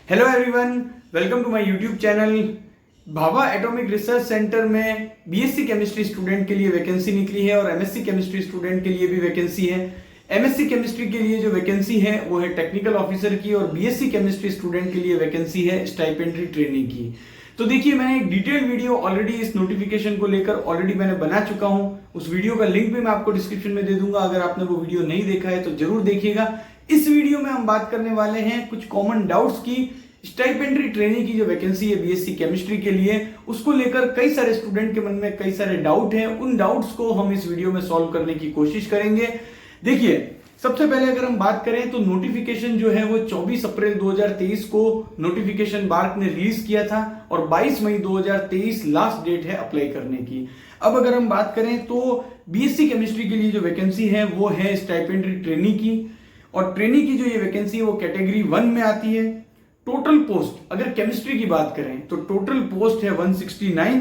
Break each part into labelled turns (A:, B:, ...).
A: Hello everyone, welcome to my YouTube channel. Bhabha atomic research centre में BSc chemistry student के लिए vacancy निकली है और एमएससी केमिस्ट्री स्टूडेंट के लिए भी वैकेंसी है। एमएससी केमिस्ट्री के लिए जो वैकेंसी है वो है टेक्निकल ऑफिसर की और बीएससी केमिस्ट्री स्टूडेंट के लिए वैकेंसी है स्टाइपेंडरी ट्रेनिंग की। तो देखिए, मैंने एक डिटेल वीडियो ऑलरेडी इस नोटिफिकेशन को लेकर ऑलरेडी मैंने बना चुका हूं। उस वीडियो का लिंक भी मैं आपको डिस्क्रिप्शन में दे दूंगा। अगर आपने वो वीडियो नहीं देखा है तो जरूर देखिएगा। इस वीडियो में हम बात करने वाले हैं कुछ कॉमन डाउट्स की। स्टाइपेंडरी ट्रेनिंग की जो वैकेंसी है बीएससी केमिस्ट्री के लिए, उसको लेकर कई सारे स्टूडेंट के मन में कई सारे डाउट हैं। उन डाउट्स को हम इस वीडियो में सॉल्व करने की कोशिश करेंगे। देखिए, सबसे पहले अगर हम बात करें तो नोटिफिकेशन जो है वो 24 अप्रैल 2023 को नोटिफिकेशन बार्क ने रिलीज किया था और 22 मई 2023 लास्ट डेट है अप्लाई करने की। अब अगर हम बात करें तो बीएससी केमिस्ट्री के लिए जो वैकेंसी है वो है स्टाइपेंडरी ट्रेनी की, और ट्रेनी की जो ये वैकेंसी है वो कैटेगरी 1 में आती है। टोटल पोस्ट अगर केमिस्ट्री की बात करें तो टोटल पोस्ट है 169।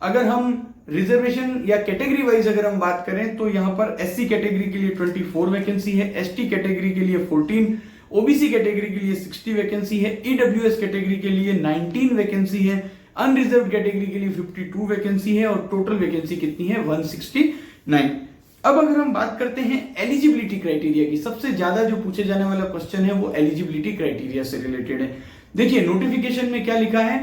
A: अगर हम रिजर्वेशन या कैटेगरी वाइज अगर हम बात करें तो यहां पर एससी कैटेगरी के लिए 24 वैकेंसी है, एसटी कैटेगरी के लिए 14, ओबीसी कैटेगरी के लिए 60 वैकेंसी है, ईडब्ल्यूएस कैटेगरी के लिए 19 वैकेंसी है, अनरिजर्व कैटेगरी के लिए 52 वैकेंसी है और टोटल वैकेंसी कितनी है 169। अब अगर हम बात करते हैं एलिजिबिलिटी क्राइटेरिया की, सबसे ज्यादा जो पूछे जाने वाला क्वेश्चन है वो एलिजिबिलिटी क्राइटेरिया से रिलेटेड है। देखिए, नोटिफिकेशन में क्या लिखा है,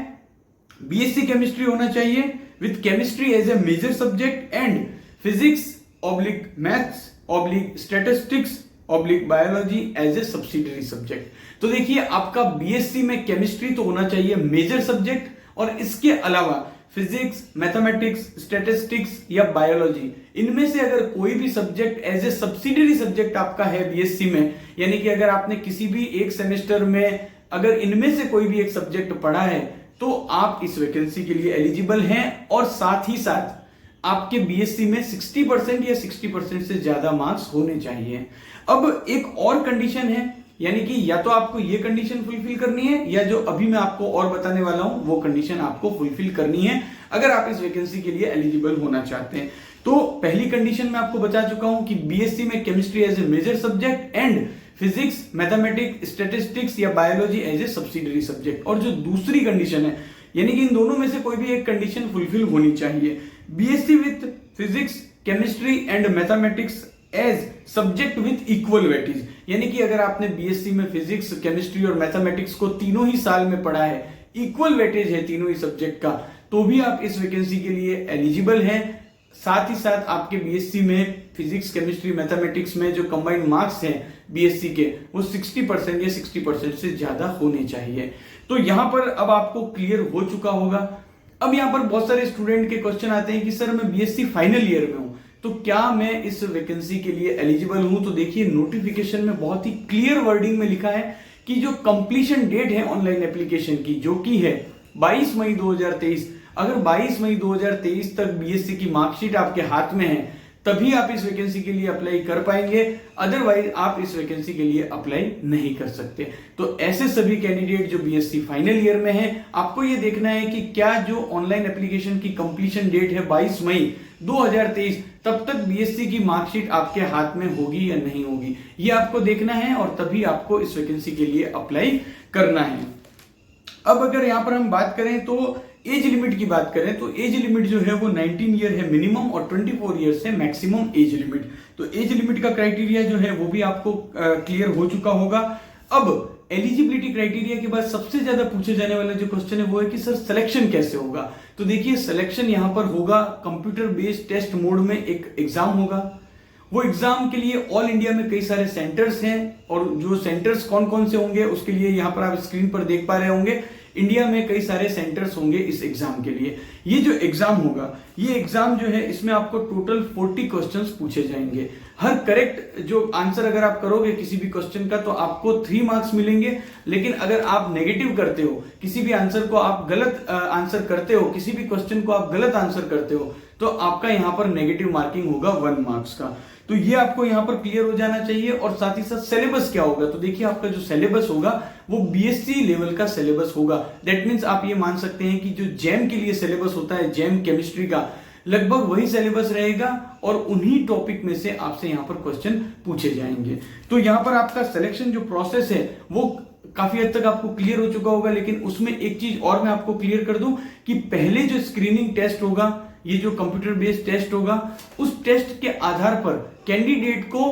A: बीएससी केमिस्ट्री होना चाहिए with chemistry as a major subject and physics oblique maths oblique statistics oblique biology as a subsidiary subject. तो देखिए, आपका बीएससी में केमिस्ट्री तो होना चाहिए मेजर सब्जेक्ट, और इसके अलावा फिजिक्स, मैथमेटिक्स, स्टैटिस्टिक्स या बायोलॉजी, इनमें से अगर कोई भी subject as a subsidiary subject आपका है बीएससी में, यानी कि अगर आपने किसी भी एक सेमेस्टर में अगर इनमें से कोई भी एक सब्जेक्ट पढ़ा है तो आप इस वैकेंसी के लिए एलिजिबल हैं। और साथ ही साथ आपके बीएससी में 60% या 60% से ज्यादा मार्क्स होने चाहिए। अब एक और कंडीशन है, यानी कि या तो आपको ये कंडीशन फुलफिल करनी है या जो अभी मैं आपको और बताने वाला हूं वो कंडीशन आपको फुलफिल करनी है अगर आप इस वैकेंसी के लिए एलिजिबल होना चाहते हैं। तो पहली कंडीशन मैं आपको बता चुका हूं कि बीएससी में chemistry as a major subject and physics, mathematics, statistics या biology as a subsidiary subject. और जो दूसरी कंडीशन है, यानी कि इन दोनों में से कोई भी एक कंडीशन फुलफिल होनी चाहिए। BSc with physics, chemistry and mathematics as subject with equal weightage, यानी कि अगर आपने बीएससी में फिजिक्स, केमिस्ट्री और मैथमेटिक्स को तीनों ही साल में पढ़ा है, इक्वल वेटेज है तीनों ही सब्जेक्ट का, तो भी आप इस वैकेंसी के लिए एलिजिबल हैं। साथ ही साथ आपके बीएससी में फिजिक्स, केमिस्ट्री, मैथमेटिक्स में जो कंबाइंड मार्क्स हैं बीएससी के वो 60% या 60% से ज्यादा होने चाहिए। तो यहां पर अब आपको क्लियर हो चुका होगा। अब यहां पर बहुत सारे स्टूडेंट के क्वेश्चन आते हैं कि सर मैं बीएससी फाइनल ईयर में हूं तो क्या मैं इस वैकेंसी के लिए एलिजिबल हूं। तो देखिए, नोटिफिकेशन में बहुत ही क्लियर वर्डिंग में लिखा है कि जो कंप्लीशन डेट है ऑनलाइन एप्लीकेशन की, जो कि है 22 मई 2023, अगर 22 मई 2023 तक बीएससी की मार्कशीट आपके हाथ में है तभी आप इस वैकेंसी के लिए अप्लाई कर पाएंगे, अदरवाइज आप इस वैकेंसी के लिए अप्लाई नहीं कर सकते। तो ऐसे सभी कैंडिडेट जो बीएससी फाइनल ईयर में है, आपको ये देखना है कि क्या जो ऑनलाइन एप्लीकेशन की कंप्लीशन डेट है 22 मई 2023 तब तक बीएससी की मार्कशीट आपके हाथ में होगी या नहीं होगी, ये आपको देखना है और तभी आपको इस वैकेंसी के लिए अप्लाई करना है। अब अगर यहां पर हम बात करें तो एज लिमिट की बात करें तो एज लिमिट जो है वो 19 ईयर है मिनिमम और 24 ईयर्स है मैक्सिमम एज लिमिट। तो एज लिमिट का क्राइटेरिया जो है वो भी आपको क्लियर हो चुका होगा। अब एलिजिबिलिटी क्राइटेरिया के बाद सबसे ज्यादा पूछे जाने वाला जो क्वेश्चन है वो है कि सर सिलेक्शन कैसे होगा। तो देखिए, सिलेक्शन यहां पर होगा कंप्यूटर बेस्ड टेस्ट मोड में, एक एग्जाम होगा। वो एग्जाम के लिए ऑल इंडिया में कई सारे सेंटर्स हैं, और जो सेंटर्स कौन कौन से होंगे उसके लिए यहां पर आप स्क्रीन पर देख पा रहे होंगे। इंडिया में कई सारे सेंटर्स होंगे इस एग्जाम के लिए। ये जो एग्जाम होगा, ये एग्जाम जो है इसमें आपको टोटल 40 क्वेश्चंस पूछे जाएंगे। हर करेक्ट जो आंसर अगर आप करोगे किसी भी क्वेश्चन का तो आपको 3 मार्क्स मिलेंगे, लेकिन अगर आप नेगेटिव करते हो, किसी भी आंसर को आप गलत आंसर करते हो, किसी भी क्वेश्चन को आप गलत आंसर करते हो, तो आपका यहां पर नेगेटिव मार्किंग होगा 1 मार्क्स का। तो ये आपको यहां पर क्लियर हो जाना चाहिए। और साथ ही साथ सिलेबस क्या होगा, तो देखिए आपका जो सिलेबस होगा वो बीएससी लेवल का सिलेबस होगा। दैट मींस आप ये मान सकते हैं कि जो जैम के लिए सिलेबस होता है, जैम केमिस्ट्री का, लगभग वही सिलेबस रहेगा और उन्हीं टॉपिक में से आपसे यहां पर क्वेश्चन पूछे जाएंगे। तो यहां पर आपका सिलेक्शन जो प्रोसेस है वो काफी हद तक आपको क्लियर हो चुका होगा, लेकिन उसमें एक चीज और मैं आपको क्लियर कर दूं कि पहले जो स्क्रीनिंग टेस्ट होगा, ये जो कंप्यूटर बेस्ड टेस्ट होगा, उस टेस्ट के आधार पर कैंडिडेट को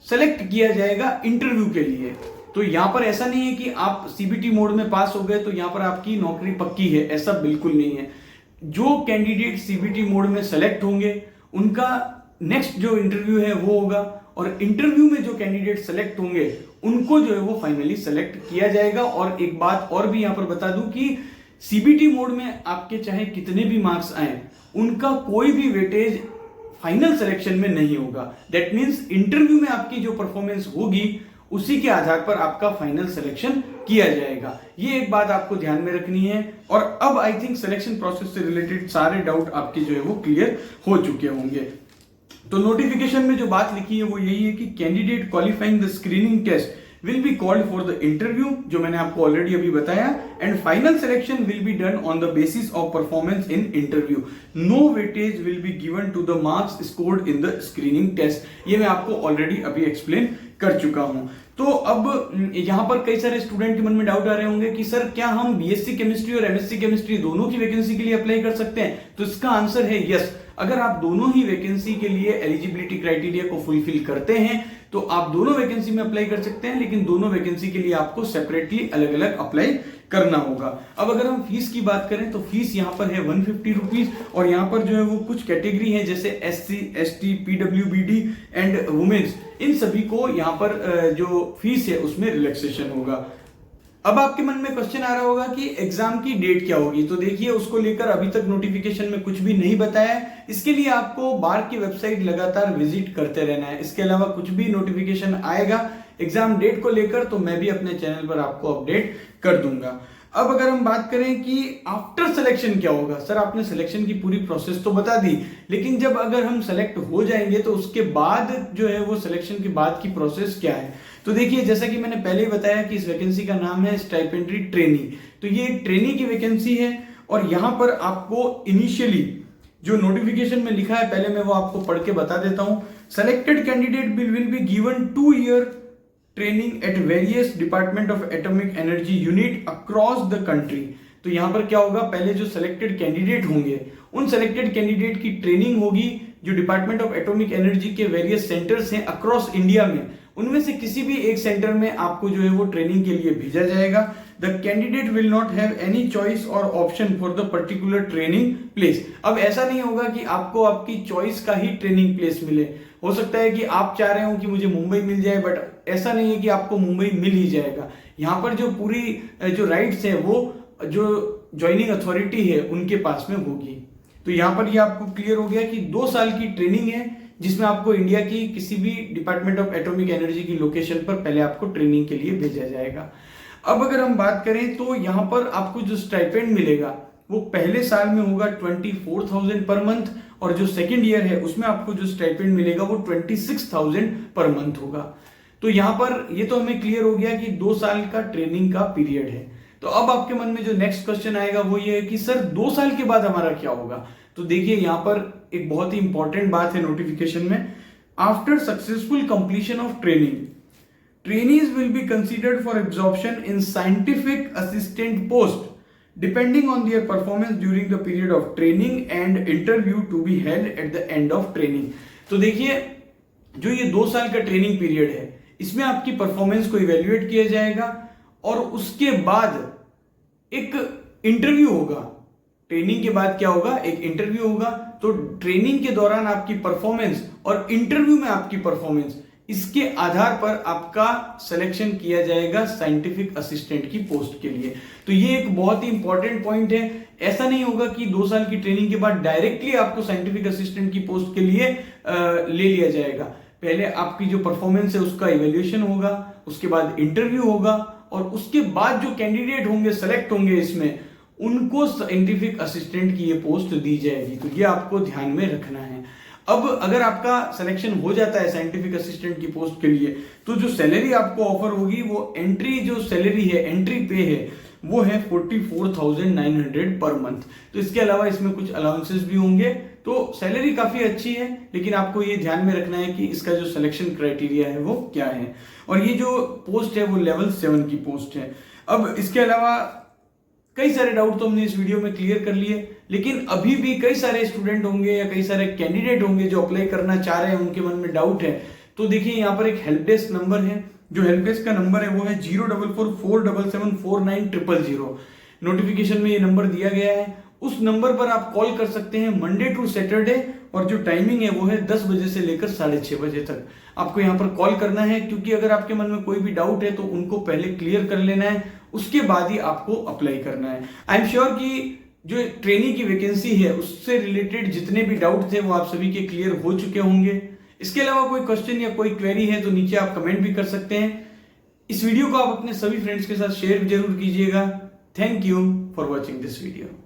A: सेलेक्ट किया जाएगा इंटरव्यू के लिए। तो यहां पर ऐसा नहीं है कि आप सीबीटी मोड में पास हो गए तो यहां पर आपकी नौकरी पक्की है, ऐसा बिल्कुल नहीं है। जो कैंडिडेट सीबीटी मोड में सेलेक्ट होंगे उनका नेक्स्ट जो इंटरव्यू है वो होगा, और इंटरव्यू में जो कैंडिडेट सेलेक्ट होंगे उनको जो है वो फाइनली सेलेक्ट किया जाएगा। और एक बात और भी यहां पर बता दूं कि सीबीटी मोड में आपके चाहे कितने भी मार्क्स आए, उनका कोई भी वेटेज फाइनल सिलेक्शन में नहीं होगा। दैट मीन्स इंटरव्यू में आपकी जो परफॉर्मेंस होगी उसी के आधार पर आपका फाइनल सिलेक्शन किया जाएगा। ये एक बात आपको ध्यान में रखनी है। और अब आई थिंक सिलेक्शन प्रोसेस से रिलेटेड सारे डाउट आपके जो है वो क्लियर हो चुके होंगे। तो नोटिफिकेशन में जो बात लिखी है वो यही है कि candidate qualifying the screening test will be called for the interview, जो मैंने आपको ऑलरेडी अभी बताया, and final selection will be done on the basis of performance in interview. No weightage will be given to the marks scored in the screening test. ये मैं आपको already अभी explain कर चुका हूं। तो अब यहां पर कई सारे स्टूडेंट के मन में डाउट आ रहे होंगे कि सर क्या हम बीएससी केमिस्ट्री और एमएससी केमिस्ट्री दोनों की वैकेंसी के लिए अप्लाई कर सकते हैं? तो इसका आंसर है यस। अगर आप दोनों ही वैकेंसी के लिए एलिजिबिलिटी क्राइटेरिया को फुलफिल करते हैं तो आप दोनों वैकेंसी में अप्लाई कर सकते हैं, लेकिन दोनों वैकेंसी के लिए आपको सेपरेटली अलग अलग अप्लाई करना होगा। अब अगर हम फीस की बात करें तो फीस यहाँ पर है 150 रुपीज, और यहाँ पर जो है वो कुछ कैटेगरी है जैसे एससी, एसटी, पीडब्ल्यूबीडी एंड वुमेन्स, इन सभी को यहाँ पर जो फीस है उसमें रिलैक्सेशन होगा। अब आपके मन में क्वेश्चन आ रहा होगा कि एग्जाम की डेट क्या होगी? तो देखिए, उसको लेकर अभी तक नोटिफिकेशन में कुछ भी नहीं बताया है। इसके लिए आपको बार की वेबसाइट लगातार विजिट करते रहना है। इसके अलावा कुछ भी नोटिफिकेशन आएगा एग्जाम डेट को लेकर तो मैं भी अपने चैनल पर आपको अपडेट कर दूंगा। अब अगर हम बात करें कि आफ्टर सिलेक्शन क्या होगा, सर आपने सिलेक्शन की पूरी प्रोसेस तो बता दी, लेकिन जब अगर हम सेलेक्ट हो जाएंगे तो उसके बाद जो है वो सिलेक्शन के बाद की प्रोसेस क्या है? तो देखिए, जैसा कि मैंने पहले ही बताया कि इस वैकेंसी का नाम है स्टाइपेंडरी ट्रेनी। तो ये एक ट्रेनी की वैकेंसी है, और यहां पर आपको इनिशियली जो नोटिफिकेशन में लिखा है, पहले मैं वो आपको पढ़ के बता देता हूं। Selected candidate will be given 2 year training at various department of atomic energy unit across the country. तो यहां पर क्या होगा, पहले जो सिलेक्टेड कैंडिडेट होंगे उन सिलेक्टेड कैंडिडेट की ट्रेनिंग होगी जो डिपार्टमेंट ऑफ एटॉमिक एनर्जी के वेरियस सेंटर्स हैं अक्रॉस इंडिया में, उनमें से किसी भी एक सेंटर में आपको जो है वो ट्रेनिंग के लिए भेजा जाएगा। The candidate will not have any choice और option for the particular training place. अब ऐसा नहीं होगा कि आपको आपकी चॉइस का ही ट्रेनिंग प्लेस मिले। हो सकता है कि आप चाह रहे हो कि मुझे मुंबई मिल जाए, बट ऐसा नहीं है कि आपको मुंबई मिल ही जाएगा। यहाँ पर जो पूरी जो राइट्स है वो जो ज्वाइनिंग अथॉरिटी है उनके पास में होगी। तो यहाँ पर ये आपको क्लियर हो गया कि 2 साल की ट्रेनिंग है जिसमें आपको इंडिया की किसी भी डिपार्टमेंट ऑफ एटॉमिक एनर्जी की लोकेशन पर पहले आपको ट्रेनिंग के लिए भेजा जाएगा। अब अगर हम बात करें तो यहाँ पर आपको जो स्टाइपेंड मिलेगा वो पहले साल में होगा 24,000 पर मंथ, और जो सेकेंड ईयर है उसमें आपको जो स्टाइपेंड मिलेगा वो 26,000 पर मंथ होगा। तो यहाँ पर ये तो हमें क्लियर हो गया कि 2 साल का ट्रेनिंग का पीरियड है। तो अब आपके मन में जो नेक्स्ट क्वेश्चन आएगा वो ये है कि सर 2 साल के बाद हमारा क्या होगा? तो देखिए, यहाँ पर एक बहुत ही इंपॉर्टेंट बात है नोटिफिकेशन में, after successful completion of training trainees will be considered for absorption in scientific assistant post depending on their performance during the period of training and interview to be held at the end of training. तो देखिए, जो ये 2 साल का training period है इसमें आपकी performance को इवेल्युएट किया जाएगा, और उसके बाद एक इंटरव्यू होगा। ट्रेनिंग के बाद क्या होगा, एक इंटरव्यू होगा। तो ट्रेनिंग के दौरान आपकी परफॉर्मेंस और इंटरव्यू में आपकी परफॉर्मेंस, इसके आधार पर आपका सिलेक्शन किया जाएगा साइंटिफिक असिस्टेंट की पोस्ट के लिए। तो ये एक बहुत ही इंपॉर्टेंट पॉइंट है। ऐसा नहीं होगा कि 2 साल की ट्रेनिंग के बाद डायरेक्टली आपको साइंटिफिक असिस्टेंट की पोस्ट के लिए ले लिया जाएगा। पहले आपकी जो परफॉर्मेंस है उसका इवेल्युएशन होगा, उसके बाद इंटरव्यू होगा, और उसके बाद जो कैंडिडेट होंगे, सेलेक्ट होंगे इसमें, उनको साइंटिफिक असिस्टेंट की ये पोस्ट दी जाएगी। तो ये आपको ध्यान में रखना है। अब अगर आपका सिलेक्शन हो जाता है साइंटिफिक असिस्टेंट की पोस्ट के लिए, तो जो सैलरी आपको ऑफर होगी वो एंट्री जो सैलरी है, एंट्री पे है, वो है 44,900 पर मंथ। तो इसके अलावा इसमें कुछ अलाउंसेस भी होंगे। तो सैलरी काफी अच्छी है, लेकिन आपको ये ध्यान में रखना है कि इसका जो सिलेक्शन क्राइटेरिया है वो क्या है। और ये जो पोस्ट है वो लेवल 7 की पोस्ट है। अब इसके अलावा कई सारे डाउट तो हमने इस वीडियो में क्लियर कर लिए, लेकिन अभी भी कई सारे स्टूडेंट होंगे या कई सारे कैंडिडेट होंगे जो अप्लाई करना चाह रहे हैं, उनके मन में डाउट है। तो देखिए यहाँ पर एक हेल्प डेस्क नंबर है, जो हेल्प डेस्क का नंबर है वो है 04447749000। नोटिफिकेशन में ये नंबर दिया गया है, उस नंबर पर आप कॉल कर सकते हैं मंडे टू सैटरडे, और जो टाइमिंग है वो है 10 बजे से लेकर 6:30 बजे तक। आपको यहाँ पर कॉल करना है, क्योंकि अगर आपके मन में कोई भी डाउट है तो उनको पहले क्लियर कर लेना है, उसके बाद ही आपको अप्लाई करना है। आई एम श्योर कि जो ट्रेनी की वैकेंसी है उससे रिलेटेड जितने भी डाउट थे वो आप सभी के क्लियर हो चुके होंगे। इसके अलावा कोई क्वेश्चन या कोई क्वेरी है तो नीचे आप कमेंट भी कर सकते हैं। इस वीडियो को आप अपने सभी फ्रेंड्स के साथ शेयर जरूर कीजिएगा। Thank you for watching this video.